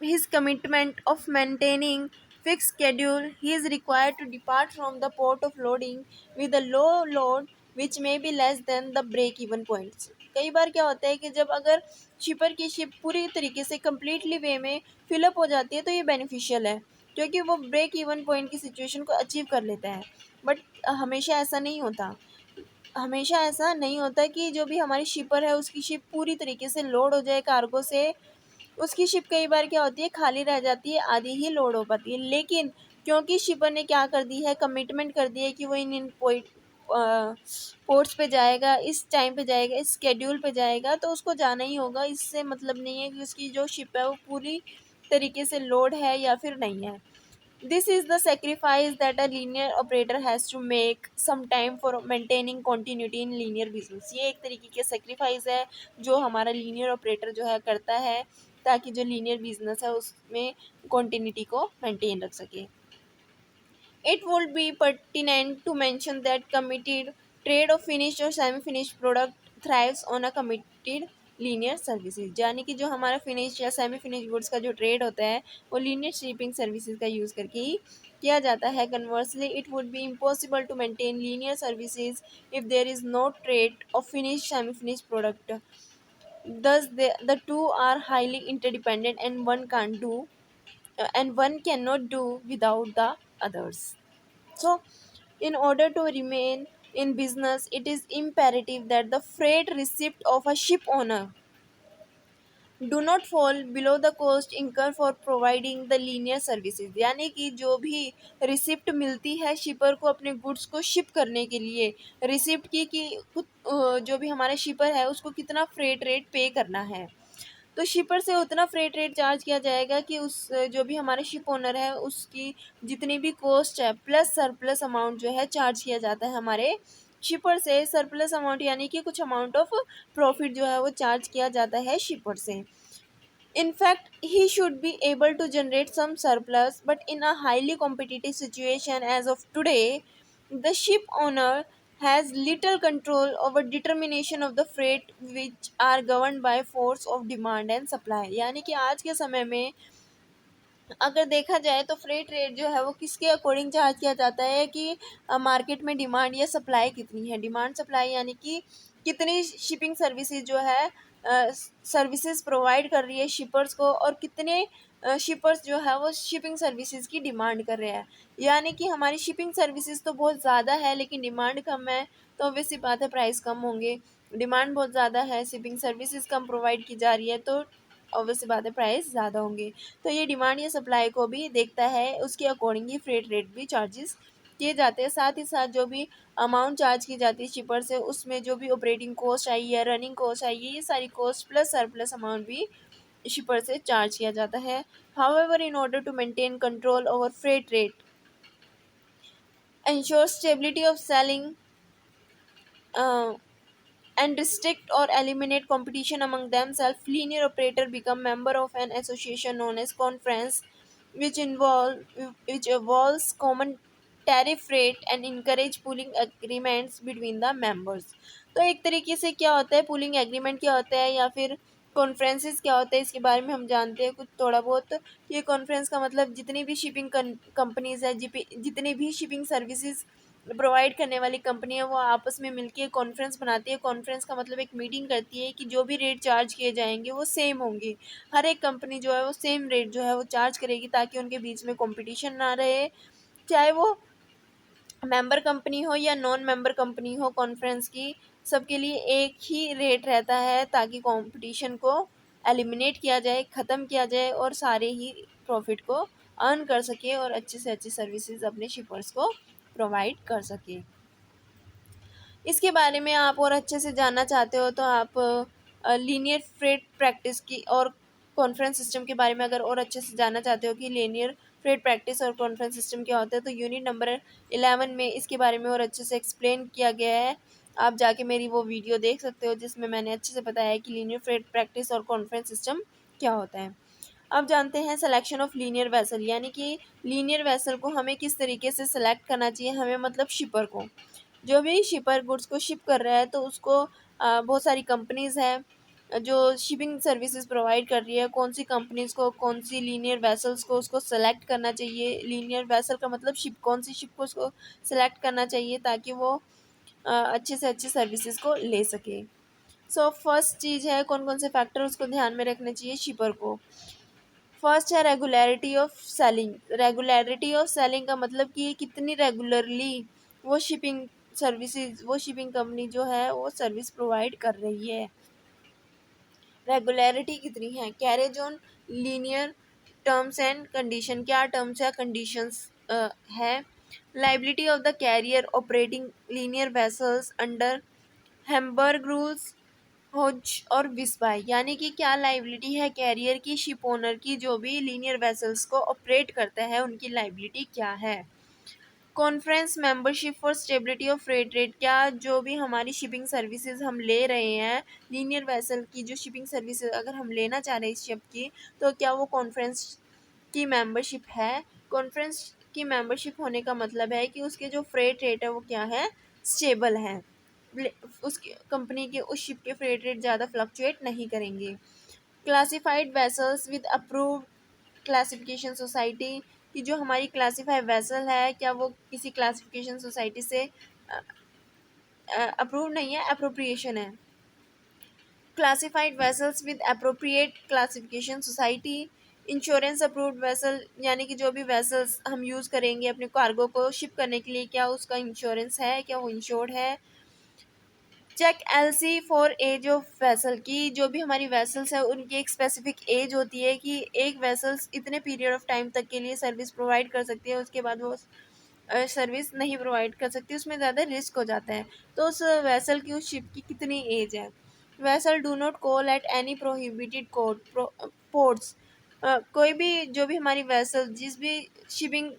his commitment of maintaining fixed schedule, he is required to depart from the port of loading with a low load which may be less than the break even points। कई बार क्या होता है कि जब अगर शिपर की ship पूरी तरीके से कम्प्लीटली वे में फिलअप हो जाती है तो ये बेनिफिशियल है, क्योंकि वो ब्रेक इवन पॉइंट की सिचुएशन को अचीव कर लेता है। बट हमेशा ऐसा नहीं होता, हमेशा ऐसा नहीं होता कि जो भी हमारी शिपर है उसकी शिप पूरी तरीके से लोड हो जाए कार्गो से। उसकी शिप कई बार क्या होती है, खाली रह जाती है, आधी ही लोड हो पाती है। लेकिन क्योंकि शिपर ने क्या कर दी है, कमिटमेंट कर दी है कि वो इन पोर्ट्स पे जाएगा, इस टाइम पे जाएगा, इस स्केड्यूल पे जाएगा, तो उसको जाना ही होगा। इससे मतलब नहीं है कि उसकी जो शिप है वो पूरी तरीके से लोड है या फिर नहीं है। This is the sacrifice that a linear operator has to make some time for maintaining continuity in linear business. ये एक तरीके की सेक्रीफाइस है जो हमारा लीनियर ऑपरेटर जो है करता है ताकि जो लीनियर बिजनेस है उसमें कॉन्टिन्यूटी को मेंटेन रख सके। It would be pertinent to mention that committed trade of finished or semi-finished product thrives on a committed linear services, यानी कि जो हमारा फिनिश या सेमी फिनिश गुड्स का जो ट्रेड होता है वो लीनियर शिपिंग सर्विसेज का यूज़ करके ही किया जाता है। Conversely it would be impossible to maintain linear services if there is no trade of finish semi finish product. Thus, the two are highly interdependent, and one cannot do without the others. So, in order to remain in business, it is imperative that the freight receipt of a ship owner do not fall below the cost incurred for providing the linear services। यानी कि जो भी receipt मिलती है शिपर को अपने goods को ship करने के लिए, रिसिप्ट की कि जो भी हमारा शिपर है उसको कितना फ्रेट रेट पे करना है, तो शिपर से उतना फ्रेट रेट चार्ज किया जाएगा कि उस जो भी हमारे शिप ओनर है उसकी जितनी भी कॉस्ट है प्लस सरप्लस अमाउंट जो है चार्ज किया जाता है हमारे शिपर से। सरप्लस अमाउंट यानी कि कुछ अमाउंट ऑफ प्रॉफिट जो है वो चार्ज किया जाता है शिपर से। In fact, he should be able to generate some surplus, but in a highly competitive situation as of today, the ship owner has little control over determination of the freight which are governed by force of demand and supply। यानी कि आज के समय में अगर देखा जाए तो फ्रेट रेट जो है वो किसके अकॉर्डिंग चार्ज किया जाता है कि मार्केट में डिमांड या सप्लाई कितनी है। डिमांड सप्लाई यानी कि कितनी शिपिंग सर्विसेज जो है सर्विसेज प्रोवाइड कर रही है शिपर्स को, और कितने शिपर्स जो है वो शिपिंग सर्विसेज की डिमांड कर रहे हैं। यानी कि हमारी शिपिंग सर्विसेज तो बहुत ज़्यादा है लेकिन डिमांड कम है, तो ऑब्वियस सी बात है प्राइस कम होंगे। डिमांड बहुत ज़्यादा है, शिपिंग सर्विसेज कम प्रोवाइड की जा रही है, तो ऑब्वियस सी बात है प्राइस ज़्यादा होंगे। तो ये डिमांड या सप्लाई को भी देखता है, उसके अकॉर्डिंग ही फ्रेट रेट भी चार्जेस किए जाते हैं। साथ ही साथ जो भी अमाउंट चार्ज की जाती है शिपर से उसमें जो भी ऑपरेटिंग कॉस्ट आई है, रनिंग कॉस्ट आई है, ये सारी कॉस्ट प्लस सरप्लस अमाउंट भी शिपर से चार्ज किया जाता है। However in order to maintain control over freight rate, ensure stability of selling, and restrict or eliminate competition among themselves, linear operator become member of an association known as conference, which involves common tariff rate and encourage pooling agreements between the members। तो एक तरीके से क्या होता है pooling agreement क्या होता है या फिर कॉन्फ्रेंसेस क्या होता है, इसके बारे में हम जानते हैं कुछ थोड़ा बहुत। ये कॉन्फ्रेंस का मतलब जितनी भी शिपिंग कंपनीज है, जितनी भी शिपिंग सर्विसेज प्रोवाइड करने वाली कंपनी है वो आपस में मिलके कॉन्फ्रेंस बनाती है। कॉन्फ्रेंस का मतलब एक मीटिंग करती है कि जो भी रेट चार्ज किए जाएंगे वो सेम होंगे। हर एक कंपनी जो है वो सेम रेट जो है वो चार्ज करेगी ताकि उनके बीच में कंपटीशन ना रहे, चाहे वो मेंबर कंपनी हो या नॉन मेंबर कंपनी हो। कॉन्फ्रेंस की सबके लिए एक ही रेट रहता है ताकि कंपटीशन को एलिमिनेट किया जाए, ख़त्म किया जाए और सारे ही प्रॉफिट को अर्न कर सके और अच्छे से अच्छी सर्विसेज अपने शिपर्स को प्रोवाइड कर सके। इसके बारे में आप और अच्छे से जानना चाहते हो तो आप लीनियर फ्रेट प्रैक्टिस की और कॉन्फ्रेंस सिस्टम के बारे में अगर और अच्छे से जानना चाहते हो कि लीनियर फ्रेट प्रैक्टिस और कॉन्फ्रेंस सिस्टम क्या होता है, तो यूनिट नंबर 11 में इसके बारे में और अच्छे से एक्सप्लेन किया गया है। आप जाके मेरी वो वीडियो देख सकते हो जिसमें मैंने अच्छे से बताया है कि लीनियर फ्रेट प्रैक्टिस और कॉन्फ्रेंस सिस्टम क्या होता है। अब जानते हैं सिलेक्शन ऑफ लीनियर वेसल, यानी कि लीनियर वेसल को हमें किस तरीके से सेलेक्ट करना चाहिए। हमें मतलब शिपर को, जो भी शिपर गुड्स को शिप कर रहा है तो उसको बहुत सारी कंपनीज़ हैं जो शिपिंग सर्विसेज प्रोवाइड कर रही है। कौन सी कंपनीज़ को कौन सी लीनियर वेसल्स को उसको सेलेक्ट करना चाहिए। लीनियर वेसल का मतलब शिप, कौन सी शिप को उसको सेलेक्ट करना चाहिए ताकि वो अच्छे से अच्छे सर्विसेज को ले सके। सो फर्स्ट चीज़ है कौन कौन से फैक्टर उसको ध्यान में रखने चाहिए शिपर को। फर्स्ट है regularity of selling. Regularity of selling का मतलब कि कितनी रेगुलरली वो शिपिंग सर्विसेज, वो शिपिंग कंपनी जो है वो सर्विस प्रोवाइड कर रही है। रेगुलरिटी कितनी है। Carriage on linear terms and condition, क्या टर्म्स या कंडीशंस है। Liability of the carrier operating linear vessels under Hamburg rules, Hague और विस्बाई, यानी कि क्या लाइबिलिटी है कैरियर की शिप ओनर की जो भी लीनियर वेसल्स को ऑपरेट करता है, उनकी लाइबिलिटी क्या है। Conference membership for stability of freight rate, क्या जो भी हमारी शिपिंग सर्विसेज हम ले रहे हैं, लीनियर वेसल की जो शिपिंग सर्विसेज अगर हम लेना चाह रहे हैं इस शिप की, तो क्या वो कॉन्फ्रेंस की मेंबरशिप है। कॉन्फ्रेंस की मेंबरशिप होने का मतलब है कि उसके जो फ्रेट रेट है वो क्या है, स्टेबल है, उसकी कंपनी के उस शिप के फ्रेट रेट ज़्यादा फ्लक्चुएट नहीं करेंगे। Classified vessels with approved classification society, कि जो हमारी क्लासिफाइड वेसल है क्या वो किसी क्लासिफिकेशन सोसाइटी से अप्रूव नहीं है, अप्रोप्रिएशन है। Classified vessels with appropriate classification society, insurance approved vessel, यानी कि जो भी वेसल्स हम यूज़ करेंगे अपने कार्गो को शिप करने के लिए, क्या उसका इंश्योरेंस है, क्या वो इंश्योर्ड है। Check LC for age of vessel, की जो भी हमारी वेसल्स है उनकी एक स्पेसिफिक एज होती है कि एक वेसल्स इतने पीरियड ऑफ टाइम तक के लिए सर्विस प्रोवाइड कर सकती है, उसके बाद वो सर्विस नहीं प्रोवाइड कर सकती, उसमें ज़्यादा रिस्क हो जाता है। तो उस वेसल की, उस शिप की कितनी एज है। Vessel do not call at any prohibited ports, कोई भी जो भी हमारी वेसल जिस भी शिपिंग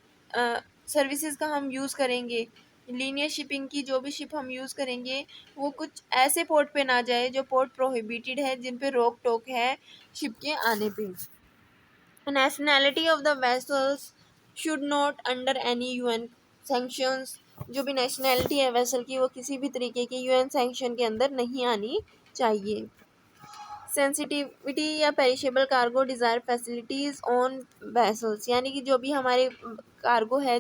सर्विसेज का हम यूज़ करेंगे, लीनियर शिपिंग की जो भी शिप हम यूज़ करेंगे, वो कुछ ऐसे पोर्ट पे ना जाए जो पोर्ट प्रोहिबिटेड है, जिन पे रोक टोक है शिप के आने पे। Nationality of the vessels should not under any UN sanctions, जो भी नेशनैलिटी है वेसल की वो किसी भी तरीके के यूएन सैंक्शन के अंदर नहीं आनी चाहिए। सेंसिटिविटी या perishable cargo desire facilities on vessels, यानी कि जो भी हमारे कार्गो है,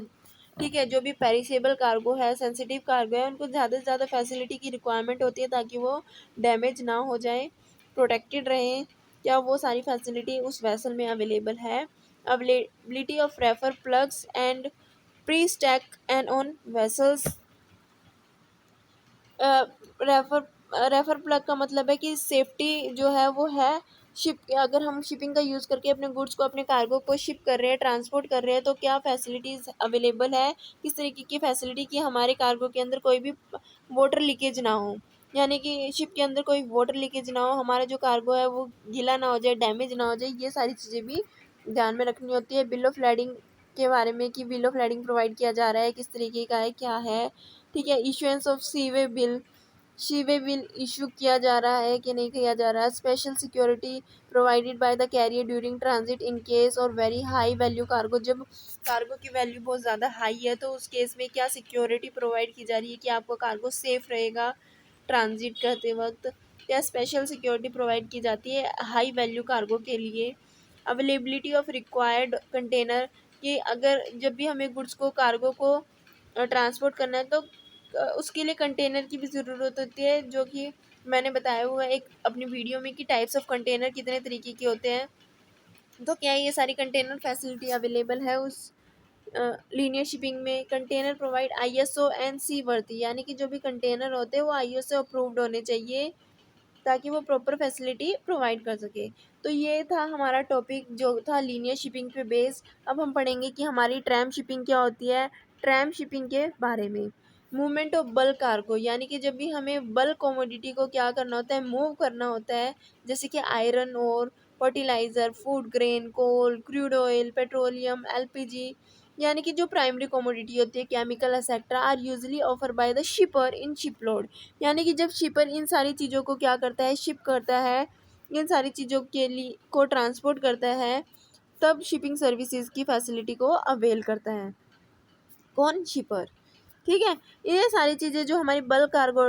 ठीक है, जो भी पेरिशेबल कार्गो है, सेंसिटिव कार्गो है, उनको ज़्यादा से ज़्यादा फैसिलिटी की रिक्वायरमेंट होती है ताकि वो डैमेज ना हो जाए, प्रोटेक्टेड रहें। क्या वो सारी फैसिलिटी उस वेसल में अवेलेबल है। Availability of refer plugs and pre stack and on vessels, refer refer plug का मतलब है कि सेफ्टी जो है वो है शिप, अगर हम शिपिंग का यूज़ करके अपने गुड्स को, अपने कार्गो को शिप कर रहे हैं, ट्रांसपोर्ट कर रहे हैं, तो क्या फैसिलिटीज़ अवेलेबल है, किस तरीके की फैसिलिटी कि हमारे कार्गो के अंदर कोई भी वाटर लीकेज ना हो, यानी कि शिप के अंदर कोई वाटर लीकेज ना हो, हमारा जो कार्गो है वो गीला ना हो जाए, डैमेज ना हो जाए, ये सारी चीज़ें भी ध्यान में रखनी होती है। बिल ऑफ लैडिंग के बारे में कि बिल ऑफ लैडिंग प्रोवाइड किया जा रहा है किस तरीके का है, क्या है, ठीक है। Issuance of seaway bill, seaway bill issue किया जा रहा है कि नहीं किया जा रहा है। Special security provided by the carrier during transit in case और वेरी हाई वैल्यू कार्गो, जब कार्गो की वैल्यू बहुत ज़्यादा हाई है तो उस केस में क्या सिक्योरिटी प्रोवाइड की जा रही है कि आपका कार्गो सेफ रहेगा ट्रांजिट करते वक्त, क्या स्पेशल सिक्योरिटी प्रोवाइड की जाती है हाई वैल्यू कार्गो के लिए। अवेलेबिलिटी ऑफ रिक्वायर्ड कंटेनर, कि अगर जब भी हमें गुड्स को, कार्गो को ट्रांसपोर्ट करना है तो उसके लिए कंटेनर की भी ज़रूरत होती है, जो कि मैंने बताया हुआ है एक अपनी वीडियो में कि टाइप्स ऑफ कंटेनर कितने तरीके के होते हैं। तो क्या ये सारी कंटेनर फैसिलिटी अवेलेबल है उस लीनियर शिपिंग में। कंटेनर प्रोवाइड आईएसओ एंड सी वर्दी, यानी कि जो भी कंटेनर होते हैं वो आईएसओ अप्रूव्ड होने चाहिए ताकि वो प्रॉपर फैसिलिटी प्रोवाइड कर सके। तो ये था हमारा टॉपिक जो था लीनियर शिपिंग पे बेस्ड। अब हम पढ़ेंगे कि हमारी ट्रैम शिपिंग क्या होती है, ट्रैम शिपिंग के बारे में। मूवमेंट ऑफ बल्क कार्गो, यानी कि जब भी हमें बल्क कमोडिटी को क्या करना होता है, मूव करना होता है, जैसे कि iron ore fertiliser, food grain, coal, crude oil, petroleum, LPG, यानी कि जो प्राइमरी कमोडिटी होती है, chemical etcetera, are usually offer by the shipper in ship load, यानी कि जब शिपर इन सारी चीज़ों को क्या करता है, शिप करता है, इन सारी चीज़ों के लिए को ट्रांसपोर्ट करता है, तब शिपिंग सर्विसेज की फैसिलिटी को अवेल करता है कौन, शिपर, ठीक है। ये सारी चीज़ें जो हमारी बल्क कार्गो,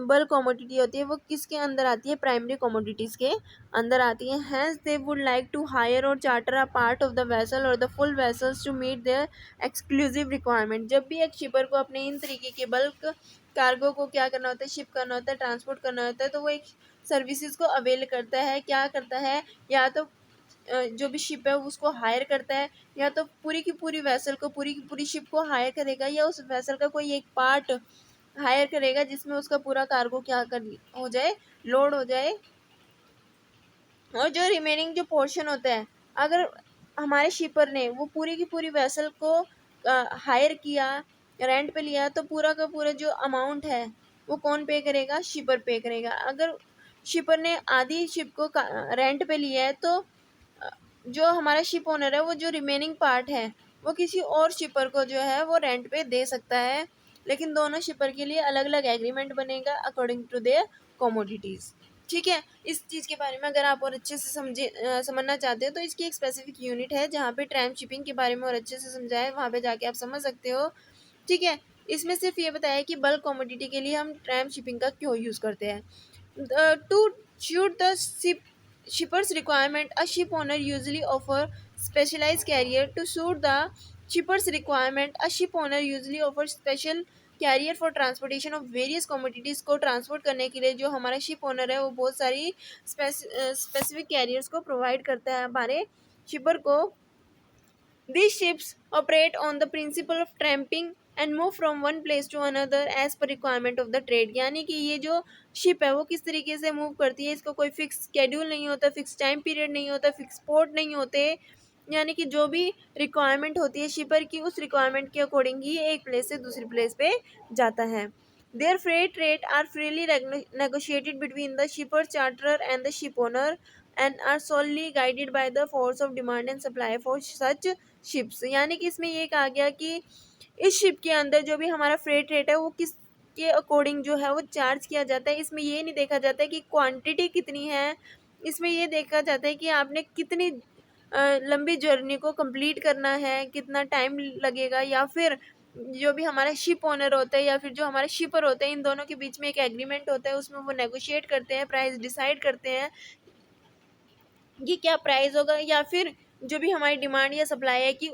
बल्क कमोडिटी होती है वो किसके अंदर आती है, प्राइमरी कमोडिटीज़ के अंदर आती है। Hence they would like to hire or charter a part of the vessel or the full vessels to meet their exclusive requirement, जब भी एक शिपर को अपने इन तरीके के बल्क कार्गो को क्या करना होता है, शिप करना होता है, ट्रांसपोर्ट करना होता है, तो वो एक सर्विसेज को अवेल करता है, क्या करता है, या तो जो भी शिप है उसको हायर करता है, या तो पूरी की पूरी वेसल को, पूरी की पूरी शिप को हायर करेगा, या उस वेसल का कोई एक पार्ट हायर करेगा जिसमें उसका पूरा कार्गो क्या कर हो जाए, लोड हो जाए। और जो रिमेनिंग जो पोर्शन होता है, अगर हमारे शिपर ने वो पूरी की पूरी वेसल को हायर किया, रेंट पे लिया, तो पूरा का पूरा जो अमाउंट है वो कौन पे करेगा, शिपर पे करेगा। अगर शिपर ने आधी शिप को रेंट पे लिया है, तो जो हमारा शिप ओनर है वो जो रिमेनिंग पार्ट है वो किसी और शिपर को जो है वो रेंट पे दे सकता है, लेकिन दोनों शिपर के लिए अलग अलग एग्रीमेंट बनेगा अकॉर्डिंग टू देयर कमोडिटीज। ठीक है, इस चीज़ के बारे में अगर आप और अच्छे से समझना चाहते हो तो इसकी एक स्पेसिफिक यूनिट है जहाँ पे ट्रांसशिपिंग के बारे में और अच्छे से समझाया है, वहाँ पे जाके आप समझ सकते हो। ठीक है, इसमें सिर्फ ये बताया कि बल्क कमोडिटी के लिए हम ट्रांसशिपिंग का क्यों यूज़ करते हैं। To suit the shipper's requirement, a ship owner usually offer specialized carrier. To suit the shipper's requirement, a ship owner usually offers special carrier for transportation of various commodities को transport करने के लिए जो हमारा ship owner है वो बहुत सारी स्पेसिफिक कैरियर्स को प्रोवाइड करता है हमारे शिपर को। These ships operate on the principle of tramping and move from one place to another as per requirement of the trade। यानी कि ये जो शिप है वो किस तरीके से मूव करती है, इसका कोई फिक्स शेड्यूल नहीं होता, फिक्स टाइम पीरियड नहीं होता, फिक्स पोर्ट नहीं होते, यानी कि जो भी रिक्वायरमेंट होती है शिपर की उस रिक्वायरमेंट के अकॉर्डिंग ही एक प्लेस से दूसरी प्लेस पे जाता है। Their freight rate are freely negotiated between the shipper, charterer and the ship owner and are solely guided by the force of demand and supply for such ships। यानी कि इसमें ये कहा गया कि इस शिप के अंदर जो भी हमारा फ्रेट रेट है वो किस के अकॉर्डिंग जो है वो चार्ज किया जाता है। इसमें ये नहीं देखा जाता है कि क्वांटिटी कितनी है, इसमें ये देखा जाता है कि आपने कितनी लंबी जर्नी को कंप्लीट करना है, कितना टाइम लगेगा, या फिर जो भी हमारा शिप ओनर होता है या फिर जो हमारे शिपर होते हैं इन दोनों के बीच में एक एग्रीमेंट होता है, उसमें वो नेगोशिएट करते हैं, प्राइस डिसाइड करते हैं कि क्या प्राइस होगा, या फिर जो भी हमारी डिमांड या सप्लाई है कि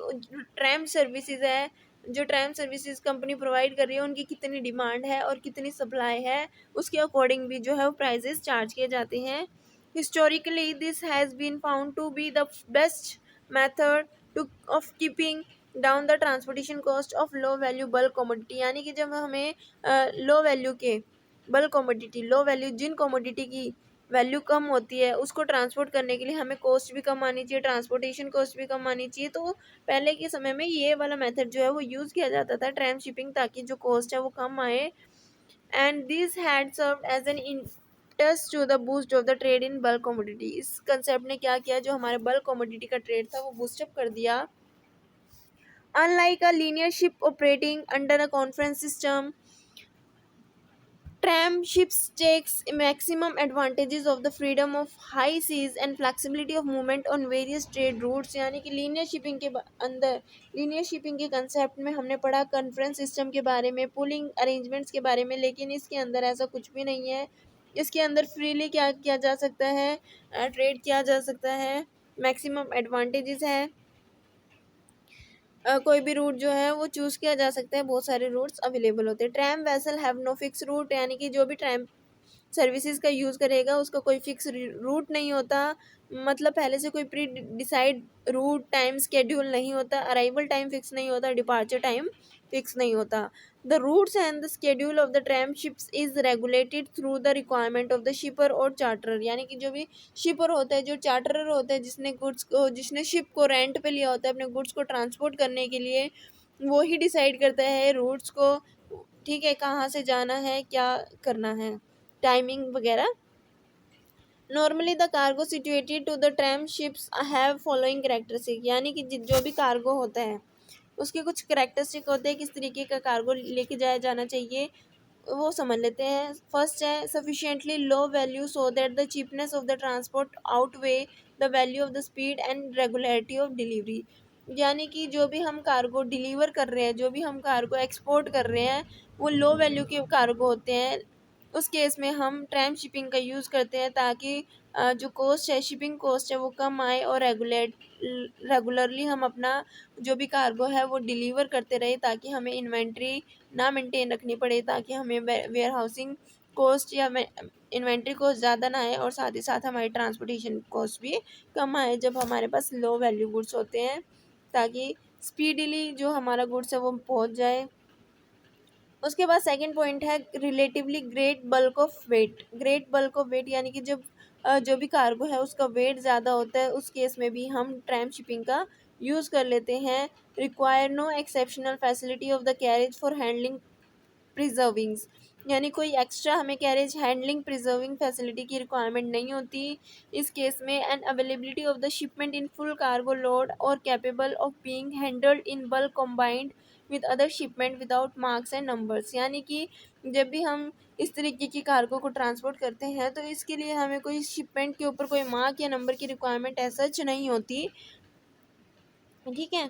ट्रैम सर्विसेज है, जो ट्रैम सर्विसेज कंपनी प्रोवाइड कर रही है उनकी कितनी डिमांड है और कितनी सप्लाई है, उसके अकॉर्डिंग भी जो है वो प्राइजेस चार्ज किए जाते हैं। Historically this has been found to be the best method to of keeping down the transportation cost of low value bulk commodity. यानी कि जब हमें लो वैल्यू के बल्क कमोडिटी, लो वैल्यू जिन कमोडिटी की वैल्यू कम होती है उसको ट्रांसपोर्ट करने के लिए हमें कॉस्ट भी कम आनी चाहिए, ट्रांसपोर्टेशन कॉस्ट भी कम आनी चाहिए, तो पहले के समय में ये वाला मेथड जो है वो यूज़ किया जाता था ट्रांस शिपिंग, ताकि जो कॉस्ट है वो कम आए। And this had served as an impetus to the boost of the trade in bulk commodity. इस कंसेप्ट ने क्या किया, जो हमारे बल्क कमोडिटी का ट्रेड था वो बूस्टअप कर दिया। Unlike a linear ship operating under a conference system, tram ships takes maximum advantages of the freedom of high seas and flexibility of movement on various trade routes। यानी कि linear shipping के अंदर, linear shipping के concept में हमने पढ़ा conference system के बारे में, पूलिंग अरेंजमेंट्स के बारे में, लेकिन इसके अंदर ऐसा कुछ भी नहीं है। इसके अंदर फ्रीली क्या किया जा सकता है, ट्रेड किया जा सकता है, मैक्सिमम एडवांटेजेस है, कोई भी रूट जो है वो चूज़ किया जा सकता है, बहुत सारे रूट्स अवेलेबल होते हैं। Tramp vessel have no fix route, यानी कि जो भी ट्रैम सर्विसेज का यूज़ करेगा उसका कोई फिक्स रूट नहीं होता, मतलब पहले से कोई pre decide route time schedule नहीं होता, अराइवल टाइम फिक्स नहीं होता, डिपार्चर टाइम फिक्स नहीं होता। The routes and the schedule of the tramp ships is regulated through the requirement of the shipper और चार्टरर। यानी कि जो भी शिपर होता है, जो चार्टरर होता है, जिसने शिप को रेंट पे लिया होता है अपने गुड्स को ट्रांसपोर्ट करने के लिए, वो ही डिसाइड करता है रूट्स को, ठीक है, कहाँ से जाना है, क्या करना है, टाइमिंग वगैरह। Normally the cargo situated to the tramp ships have following characteristic. यानी कि जो भी कार्गो होता है उसके कुछ करेक्टरिस्टिक होते हैं, किस तरीके का कार्गो लेके जाया जाना चाहिए वो समझ लेते हैं। फर्स्ट है sufficiently low value so that the cheapness of the transport outweigh the value of the speed and regularity of delivery. यानी कि जो भी हम कार्गो डिलीवर कर रहे हैं, जो भी हम कार्गो एक्सपोर्ट कर रहे हैं वो लो वैल्यू के कार्गो होते हैं, उस केस में हम ट्रैम शिपिंग का यूज़ करते हैं ताकि जो कॉस्ट है, शिपिंग कॉस्ट है वो कम आए और रेगुलरली हम अपना जो भी कार्गो है वो डिलीवर करते रहे, ताकि हमें इन्वेंट्री ना मेंटेन रखनी पड़े, ताकि हमें वेयर हाउसिंग कॉस्ट या इन्वेंट्री कॉस्ट ज़्यादा ना आए, और साथ ही साथ हमारी ट्रांसपोर्टेशन कॉस्ट भी कम आए जब हमारे पास लो वैल्यू गुड्स होते हैं, ताकि स्पीडीली जो हमारा गुड्स है वो पहुंच जाए। उसके बाद सेकंड पॉइंट है relatively great bulk of weight. Great bulk of weight यानी कि जब जो भी कार्गो है उसका वेट ज़्यादा होता है, उस केस में भी हम ट्रैम शिपिंग का यूज़ कर लेते हैं। Require no exceptional facility of the carriage for handling preservings, यानी कोई एक्स्ट्रा हमें कैरेज हैंडलिंग प्रिजर्विंग फैसिलिटी की रिक्वायरमेंट नहीं होती इस केस में। And availability of the shipment in full cargo load और capable of being handled in bulk combined with other shipment without marks and numbers, यानी कि जब भी हम इस तरीके की कार्गो को ट्रांसपोर्ट करते हैं तो इसके लिए हमें कोई शिपमेंट के ऊपर कोई मार्क या नंबर की रिक्वायरमेंट ऐसा नहीं होती, ठीक है।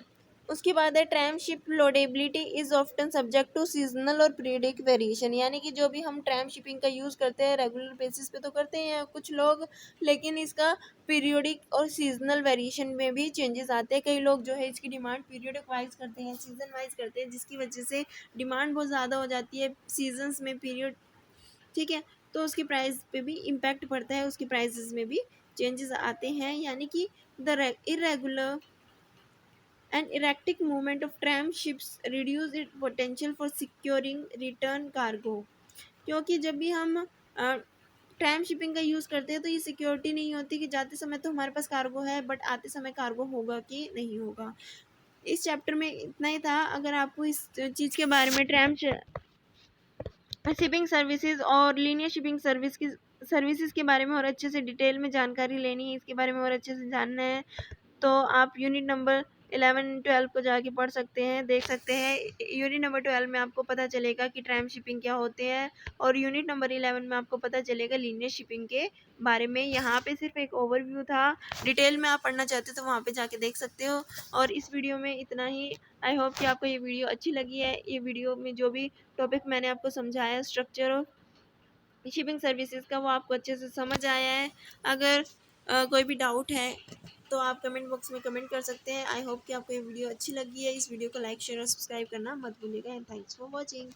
उसके बाद है tramp ship loadability is often subject to seasonal or periodic variation, यानी कि जो भी हम ट्रैम शिपिंग का यूज़ करते हैं रेगुलर बेसिस पे तो करते हैं कुछ लोग, लेकिन इसका पीरियोडिक और सीजनल वेरिएशन में भी चेंजेस आते हैं। कई लोग जो है इसकी डिमांड पीरियोडिक वाइज करते हैं, सीजन वाइज करते हैं, जिसकी वजह से डिमांड बहुत ज़्यादा हो जाती है सीजन्स में पीरियड, ठीक है। तो उसकी प्राइस पे भी इम्पैक्ट पड़ता है, उसकी प्राइसेस में भी चेंजेस आते हैं, यानी कि the irregular and erratic movement of tram ships reduce its potential for securing return cargo, क्योंकि जब भी हम ट्रैम शिपिंग का यूज़ करते हैं तो ये सिक्योरिटी नहीं होती कि जाते समय तो हमारे पास कार्गो है बट आते समय कार्गो होगा कि नहीं होगा। इस चैप्टर में इतना ही था। अगर आपको इस चीज़ के बारे में ट्रैम शिपिंग सर्विसेज और लीनियर शिपिंग सर्विसेज के बारे में और अच्छे से डिटेल में जानकारी लेनी है, इसके बारे में और अच्छे से जानना है, तो आप यूनिट नंबर 11-12 को जाके पढ़ सकते हैं, देख सकते हैं। यूनिट नंबर 12 में आपको पता चलेगा कि ट्रैम शिपिंग क्या होते हैं और यूनिट नंबर 11 में आपको पता चलेगा लीनियर शिपिंग के बारे में। यहाँ पे सिर्फ एक ओवरव्यू था, डिटेल में आप पढ़ना चाहते हो तो वहाँ पे जाके देख सकते हो। और इस वीडियो में इतना ही। आई होप कि आपको ये वीडियो अच्छी लगी है। ये वीडियो में जो भी टॉपिक मैंने आपको समझाया स्ट्रक्चर ऑफ शिपिंग सर्विसेज का वो आपको अच्छे से समझ आया है। अगर कोई भी डाउट है तो आप कमेंट बॉक्स में कमेंट कर सकते हैं। आई होप कि आपको ये वीडियो अच्छी लगी है। इस वीडियो को लाइक शेयर और सब्सक्राइब करना मत भूलिएगा। And thanks for watching.